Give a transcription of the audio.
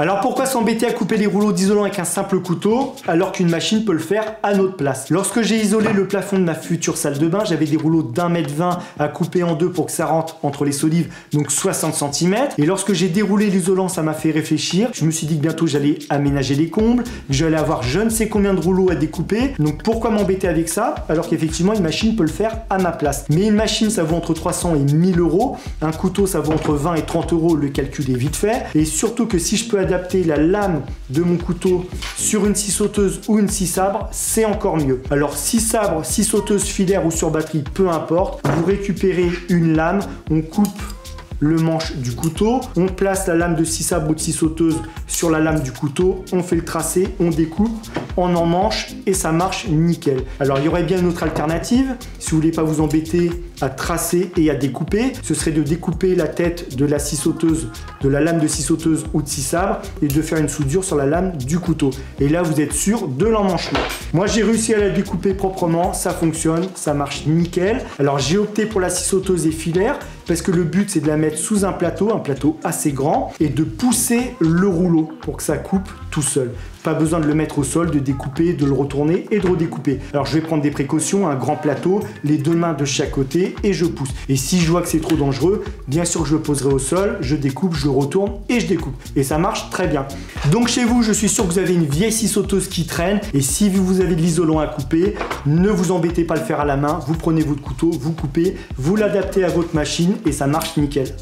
Alors pourquoi s'embêter à couper les rouleaux d'isolant avec un simple couteau alors qu'une machine peut le faire à notre place? Lorsque j'ai isolé le plafond de ma future salle de bain, j'avais des rouleaux d'1,20 m à couper en deux pour que ça rentre entre les solives, donc 60 cm. Et lorsque j'ai déroulé l'isolant, ça m'a fait réfléchir. Je me suis dit que bientôt j'allais aménager les combles, que j'allais avoir je ne sais combien de rouleaux à découper. Donc pourquoi m'embêter avec ça alors qu'effectivement une machine peut le faire à ma place? Mais une machine ça vaut entre 300 et 1000 euros. Un couteau ça vaut entre 20 et 30 euros, le calcul est vite fait. Et surtout que si je peux adapter la lame de mon couteau sur une scie sauteuse ou une scie sabre, c'est encore mieux. Alors scie sabre, scie sauteuse filaire ou sur batterie, peu importe, vous récupérez une lame, on coupe le manche du couteau, on place la lame de scie sabre ou de scie sauteuse sur la lame du couteau, on fait le tracé, on découpe, on emmanche et ça marche nickel. Alors il y aurait bien une autre alternative, si vous voulez pas vous embêter à tracer et à découper, ce serait de découper la tête de la scie sauteuse, de la lame de scie sauteuse ou de scie sabre et de faire une soudure sur la lame du couteau. Et là vous êtes sûr de l'emmanchement. Moi j'ai réussi à la découper proprement, ça fonctionne, ça marche nickel. Alors j'ai opté pour la scie sauteuse et filaire parce que le but c'est de la mettre sous un plateau assez grand et de pousser le rouleau pour que ça coupe tout seul. Pas besoin de le mettre au sol, de découper, de le retourner et de redécouper. Alors je vais prendre des précautions, un grand plateau, les deux mains de chaque côté et je pousse. Et si je vois que c'est trop dangereux, bien sûr que je le poserai au sol, je découpe, je retourne et je découpe. Et ça marche très bien. Donc chez vous, je suis sûr que vous avez une vieille scie sauteuse qui traîne et si vous avez de l'isolant à couper, ne vous embêtez pas à le faire à la main, vous prenez votre couteau, vous coupez, vous l'adaptez à votre machine et ça marche nickel.